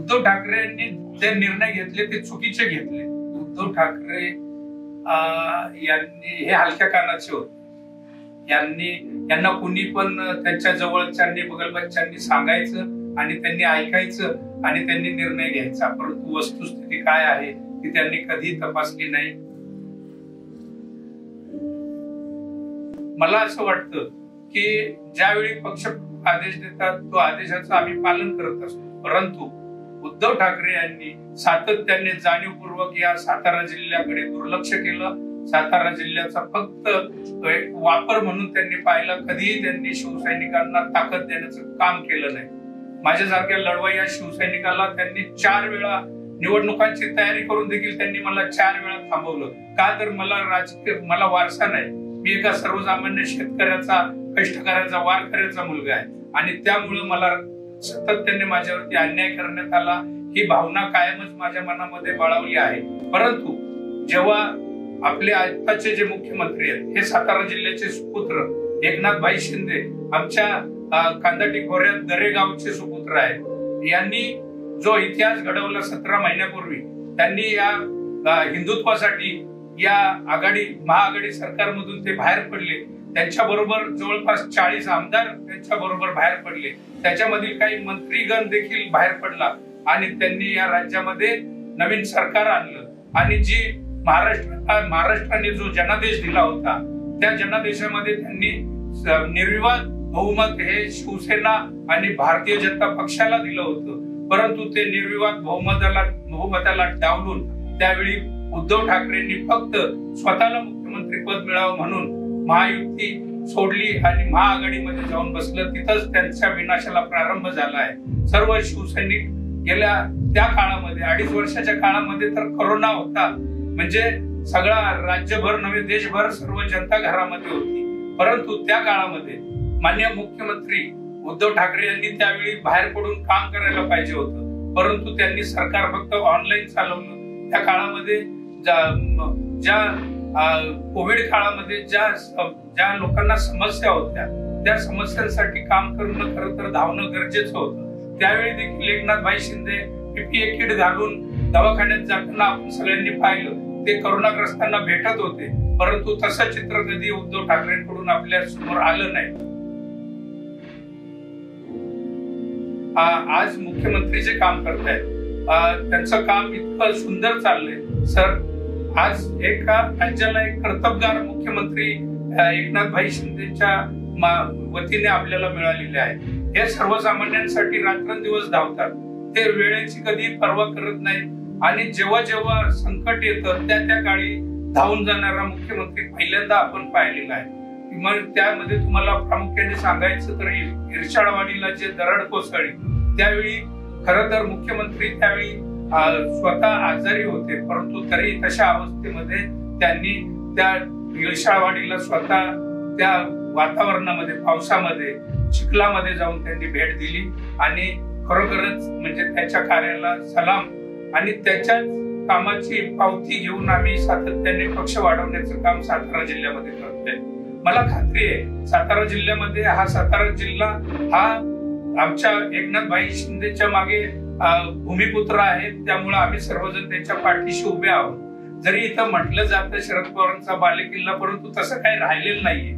उद्धव ठाकरेंनी जे निर्णय घेतले ते चुकीचे घेतले. उद्धव ठाकरे यांनी हे हलक्या कानाचे होते. यांना कुणी पण त्यांच्या जवळच्यांनी बगलबच्च्यांनी सांगायचं आणि त्यांनी ऐकायचं आणि त्यांनी निर्णय घ्यायचा. परंतु वस्तुस्थिती काय आहे ती त्यांनी कधी तपासली नाही. मला असं वाटतं की ज्यावेळी पक्ष आदेश देतात तो आदेशाचं आम्ही पालन करत असतो. परंतु उद्धव ठाकरे यांनी सातत्याने जाणीवपूर्वक या सातारा जिल्ह्याकडे दुर्लक्ष केलं. सातारा जिल्ह्याचा फक्त वापर म्हणून त्यांनी पाहिला. कधीही त्यांनी शिवसैनिकांना ताकद देण्याचं काम केलं नाही. माझ्यासारख्या लढवय्या शिवसैनिकाला त्यांनी 4 वेळा निवडणुकांची तयारी करून देखील त्यांनी मला 4 वेळा थांबवलं. का तर मला वारसा नाही. मी एका सर्वसामान्य शेतकऱ्याचा, कष्टकऱ्याचा, वारकऱ्याचा मुलगा आहे आणि त्यामुळे मला सातत्याने माझ्यावरती अन्याय करण्यात आला. ही भावना कायमच माझ्या मनामध्ये बाळवली आहे. परंतु जेव्हा आपले आताचे जे मुख्यमंत्री आहेत हे सातारा जिल्ह्याचे सुपुत्र एकनाथ भाई शिंदे आमच्या कांदाटी खोऱ्यात दरेगावचे सुपुत्र आहेत. यांनी जो इतिहास घडवला 17 महिन्यापूर्वी, त्यांनी या हिंदुत्वासाठी या महाआघाडी सरकारमधून ते बाहेर पडले. त्यांच्या बरोबर जवळपास 40 आमदार त्यांच्या बरोबर बाहेर पडले. त्याच्यामधील काही मंत्रीगण देखील बाहेर पडला आणि त्यांनी या राज्यामध्ये नवीन सरकार आणलं. आणि जी महाराष्ट्राने जो जनादेश दिला होता त्या जनादेशामध्ये त्यांनी निर्विवाद बहुमत हे शिवसेना आणि भारतीय जनता पक्षाला दिलं होतं. परंतु ते निर्विवाद बहुमताला डावलून त्यावेळी उद्धव ठाकरेंनी फक्त स्वतःला मुख्यमंत्री पद मिळावं म्हणून महायुती सोडली आणि महाआघाडीमध्ये जाऊन बसलं. तिथंच त्यांच्या विनाशाला प्रारंभ झाला आहे. सर्व शिवसैनिक गेल्या त्या काळामध्ये 2.5 वर्षाच्या काळामध्ये तर कोरोना होता. म्हणजे सगळा राज्यभर नव्हे देशभर सर्व जनता घरामध्ये होती. परंतु त्या काळामध्ये माननीय मुख्यमंत्री उद्धव ठाकरे यांनी त्यावेळी बाहेर पडून काम करायला पाहिजे होतं. परंतु त्यांनी सरकार फक्त ऑनलाईन चालवलं. त्या काळामध्ये ज्या कोविड काळामध्ये ज्या लोकांना समस्या होत्या त्या समस्यांसाठी काम करणं खरं तर धावणं गरजेचं होतं. त्यावेळी देखील एकनाथ भाई शिंदे PPE किट घालून दवाखान्यात जाताना आपण सगळ्यांनी पाहिलं. ते करोनाग्रस्तांना भेटत होते. परंतु तसं चित्र कधी उद्धव ठाकरेंकडून आपल्या समोर आलं नाही. आज मुख्यमंत्री जे काम करतायत त्यांचं काम इतकं सुंदर चाललंय. सर, आज एका राज्याला एक कर्तबगार मुख्यमंत्री एकनाथ भाई शिंदेच्या वतीने आपल्याला मिळालेले आहे. हे सर्वसामान्यांसाठी रात्रंदिवस धावतात. ते वेळेची कधी पर्वा करत नाही आणि जेव्हा जेव्हा संकट येतं त्या काळी धावून जाणारा मुख्यमंत्री पहिल्यांदा आपण पाहिलेला आहे. मग त्यामध्ये तुम्हाला प्रामुख्याने सांगायचं तर इरशाळवाडीला जे दरड कोसळली त्यावेळी खरं तर मुख्यमंत्री त्यावेळी स्वतः आजारी होते. परंतु तरी तशा अवस्थेमध्ये त्यांनी त्या इरशाळवाडीला स्वतः त्या वातावरणामध्ये, पावसामध्ये, चिखलामध्ये जाऊन त्यांनी भेट दिली आणि खरोखरच म्हणजे त्याच्या कार्याला सलाम. आणि त्याच्या कामाची पावती घेऊन आम्ही सातत्याने पक्ष वाढवण्याचं काम सातारा जिल्ह्यामध्ये करतोय. मला खात्री आहे सातारा जिल्ह्यामध्ये सातारा जिल्हा हा आमच्या एकनाथ भाई शिंदेच्या मागे भूमिपुत्र आहेत. त्यामुळे आम्ही सर्वजण त्यांच्या पाठीशी उभे आहोत. जरी इथं म्हटलं जातं शरद पवारांचा बालेकिल्ला, परंतु तसं काही राहिलेलं नाहीये.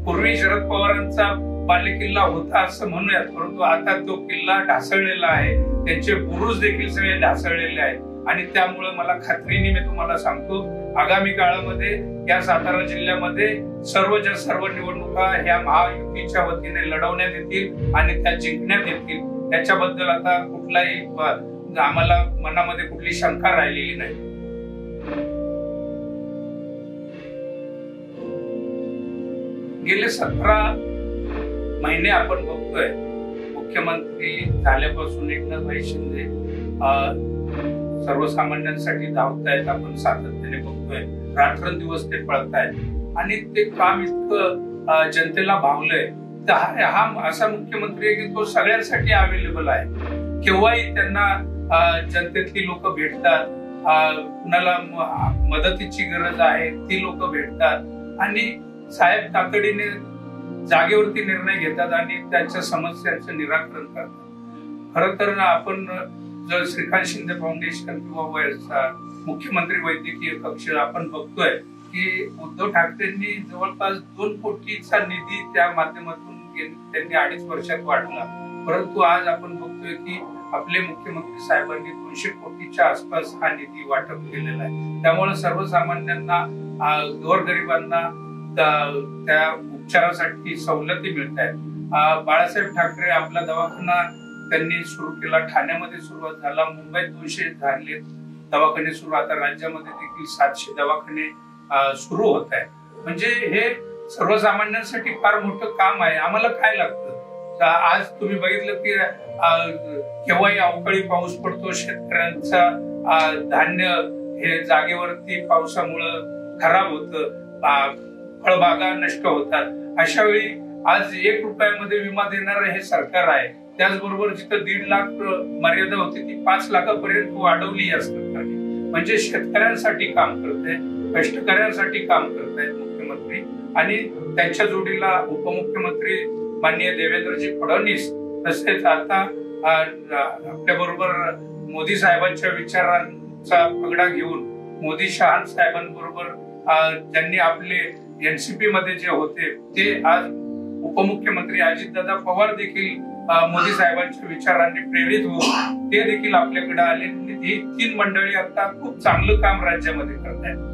पूर्वी शरद पवारांचा बालेकिल्ला होता असं म्हणूयात, परंतु आता तो किल्ला ढासळलेला आहे. त्यांचे बुरुज देखील सगळे ढासळलेले आहेत. आणि त्यामुळे मला खात्रीने मी तुम्हाला सांगतो आगामी काळामध्ये या सातारा जिल्ह्यामध्ये सर्व निवडणुका ह्या महायुतीच्या वतीने लढवण्यात येतील आणि त्या जिंकण्यात येतील. त्याच्याबद्दल आता कुठलाही आम्हाला मनामध्ये कुठली शंका राहिलेली नाही. गेले 17 महिने आपण बघतोय मुख्यमंत्री झाल्यापासून एकनाथ भाई शिंदे सर्वसामान्यांसाठी धावतायत. आपण सातत्याने बघतोय रात्रंदिवस ते पळतायत आणि ते काम इतकं जनतेला भावलंय. तर हा असा मुख्यमंत्री आहे की तो सगळ्यांसाठी अवेलेबल आहे. केव्हाही त्यांना जनतेतली लोक भेटतात. कुणाला मदतीची गरज आहे ती लोक भेटतात आणि साहेब तातडीने जागेवरती निर्णय घेतात आणि त्यांच्या समस्यांचं निराकरण करतात. खरं तर आपण जो श्रीकांत शिंदे फाउंडेशन किंवा मुख्यमंत्री वैद्यकीय कक्ष आपण बघतोय की उद्धव ठाकरेंनी जवळपास 2 कोटीचा निधी त्या माध्यमातून त्यांनी 2.5 वर्षात वाढला. परंतु आज आपण बघतोय की आपले मुख्यमंत्री साहेबांनी 200 कोटीच्या आसपास हा निधी वाटप केलेला आहे. त्यामुळे सर्वसामान्यांना गोरगरिबांना त्या उपचारासाठी सवलती मिळत आहेत. बाळासाहेब ठाकरे आपला दवाखाना त्यांनी सुरू केला. ठाण्यामध्ये सुरुवात झाला, मुंबईत 200 झाले दवाखाने सुरू, आता राज्यामध्ये देखील 700 दवाखाने सुरू होत आहे. म्हणजे हे सर्वसामान्यांसाठी फार मोठं काम आहे. आम्हाला काय लागतं, आज तुम्ही बघितलं की केव्हाही अवकाळी पाऊस पडतो, शेतकऱ्यांचा धान्य हे जागेवरती पावसामुळं खराब होतं, फळबागा नष्ट होतात. अशा वेळी आज 1 रुपयामध्ये विमा देणारं हे सरकार आहे. त्याचबरोबर जिथं 1.5 लाख मर्यादा होती ती 5 लाखापर्यंत वाढवली या सरकारने. म्हणजे शेतकऱ्यांसाठी काम करते, कष्टकऱ्यांसाठी काम करतायत मुख्यमंत्री. आणि त्यांच्या जोडीला उपमुख्यमंत्री माननीय देवेंद्रजी फडणवीस, तसेच आता आपल्या बरोबर मोदी साहेबांच्या विचारांचा पगडा घेऊन मोदी शहा साहेबांबरोबर ज्यांनी आपले एनसीपी मध्ये जे होते ते आज उपमुख्यमंत्री अजितदादा पवार देखील मोदी साहेबांच्या विचारांनी प्रेरित होऊन ते देखील आपल्याकडे आले. ही 3 मंडळी आता खूप चांगलं काम राज्यामध्ये करत आहेत.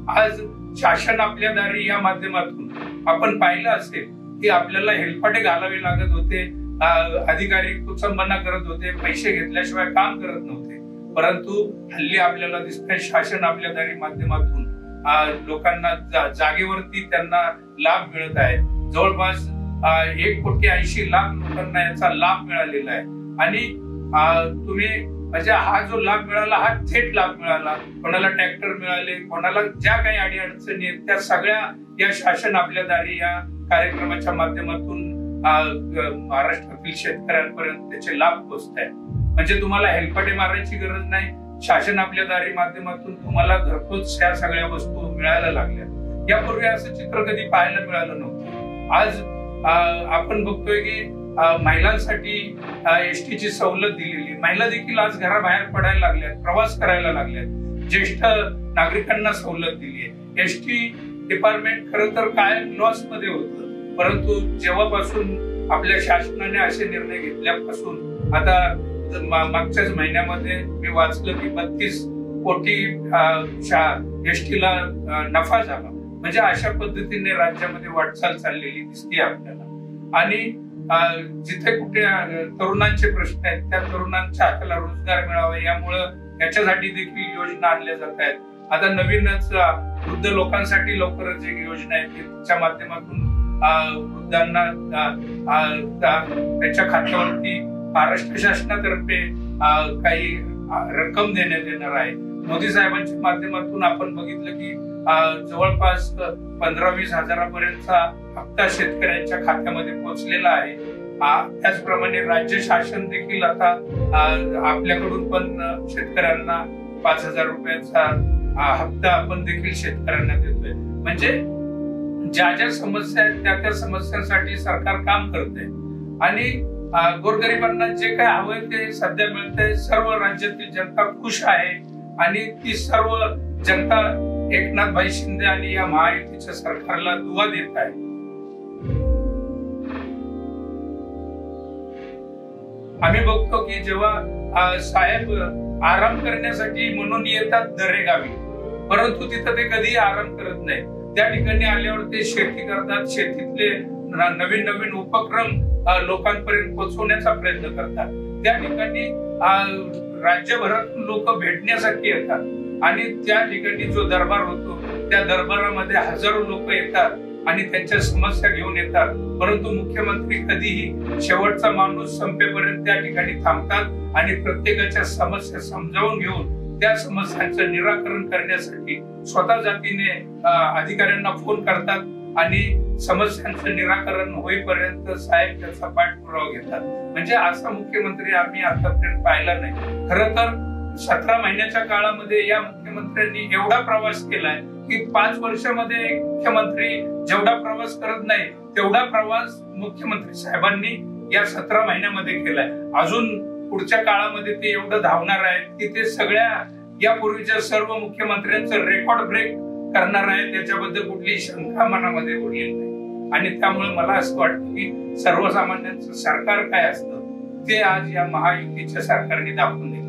आज शासन आपल्या दारी या माध्यमातून आपण पाहिलं असेल की आपल्याला हेलपाटे घालावे लागत होते, अधिकारी कुचंबना करत होते, पैसे घेतल्याशिवाय काम करत नव्हते. परंतु हल्ली आपल्याला दिसतंय शासन आपल्या दारी माध्यमातून लोकांना जागेवरती त्यांना लाभ मिळत आहे. जवळपास 1,80,00,000 लोकांना याचा लाभ मिळालेला आहे. आणि तुम्ही म्हणजे हा जो लाभ मिळाला हा थेट लाभ मिळाला. कोणाला ट्रॅक्टर मिळाले, कोणाला ज्या काही अडीअडचणी आहेत त्या सगळ्या या शासन आपल्या दारी या कार्यक्रमाच्या माध्यमातून महाराष्ट्रातील शेतकऱ्यांपर्यंत त्याचे लाभ पोहोचत आहेत. म्हणजे तुम्हाला हेलपाटे मारायची गरज नाही. शासन आपल्या दारी माध्यमातून तुम्हाला घरपोच या सगळ्या वस्तू मिळायला लागल्या. यापूर्वी असं चित्र कधी पाहायला मिळालं नव्हतं. आज आपण बघतोय की महिलांसाठी एसटीची सवलत दिलेली, महिला देखील आज घराबाहेर पडायला लागल्यात, प्रवास करायला लागल्यात. ज्येष्ठ नागरिकांना सवलत दिली आहे. एसटी डिपार्टमेंट खरं तर काय लॉस मध्ये होतं, परंतु जेव्हापासून आपल्या शासनाने असे निर्णय घेतल्यापासून आता मागच्याच महिन्यामध्ये मी वाचलं की 32 कोटी एसटीला नफा झाला. म्हणजे अशा पद्धतीने राज्यामध्ये वाटचाल चाललेली दिसते आपल्याला. आणि जिथे कुठे तरुणांचे प्रश्न आहेत त्या तरुणांच्या हाताला रोजगार मिळावा यामुळं याच्यासाठी देखील योजना आणल्या जात आहेत. आता नवीनच वृद्ध लोकांसाठी लवकरच एक योजना आहे त्याच्या माध्यमातून वृद्धांना त्याच्या खात्यावरती महाराष्ट्र शासनातर्फे काही रक्कम देण्यात येणार आहे. मोदी साहेबांच्या माध्यमातून आपण बघितलं की जवळपास 15-20 हजारापर्यंतचा हप्ता शेतकऱ्यांच्या खात्यामध्ये पोहोचलेला आहे. त्याचप्रमाणे राज्य शासन देखील आता आपल्याकडून पण शेतकऱ्यांना 5,000 रुपयाचा हप्ता आपण देखील शेतकऱ्यांना देतोय. म्हणजे ज्या ज्या समस्या आहेत त्या त्या समस्यांसाठी सरकार काम करते आणि गोरगरिबांना जे काय हवंय ते सध्या मिळतंय. सर्व राज्यातील जनता खुश आहे आणि ती सर्व जनता एकनाथभाई शिंदे आणि या महायुतीच्या सरकारला दुवा देत आहे. आम्ही बघतो की जेव्हा साहेब आराम करण्यासाठी म्हणून येतात दरेगावी, परंतु तिथं ते कधी आराम करत नाही. त्या ठिकाणी आल्यावर ते शेती करतात, शेतीतले नवीन नवीन उपक्रम लोकांपर्यंत पोहोचवण्याचा प्रयत्न करतात. त्या ठिकाणी राज्यभरातून लोक भेटण्यासाठी येतात आणि त्या ठिकाणी जो दरबार होतो त्या दरबारामध्ये हजारो लोक येतात आणि त्यांच्या समस्या घेऊन येतात. परंतु मुख्यमंत्री कधीही शेवटचा माणूस संपेपर्यंत त्या ठिकाणी थांबतात आणि प्रत्येकाच्या समस्या समजावून घेऊन त्या समस्यांचं निराकरण करण्यासाठी स्वतः जातीने अधिकाऱ्यांना फोन करतात आणि समस्यांचं निराकरण होईपर्यंत साहेब त्याचा पाठपुरावा घेतात. म्हणजे असा मुख्यमंत्री आम्ही आतापर्यंत पाहिला नाही. खरं तर 17 महिन्याच्या काळामध्ये या मुख्यमंत्र्यांनी एवढा प्रवास केलाय की 5 वर्षामध्ये एक मुख्यमंत्री जेवढा प्रवास करत नाही तेवढा प्रवास मुख्यमंत्री साहेबांनी या 17 महिन्यामध्ये केलाय. अजून पुढच्या काळामध्ये ते एवढं धावणार आहेत की ते सगळ्या यापूर्वीच्या सर्व मुख्यमंत्र्यांचं रेकॉर्ड ब्रेक करणार आहे. त्याच्याबद्दल कुठलीही शंका मनामध्ये उरलेली नाही. आणि त्यामुळे मला असं वाटतं की सर्वसामान्यांचं सरकार काय असतं ते आज या महायुतीच्या सरकारने दाखवून दिलं.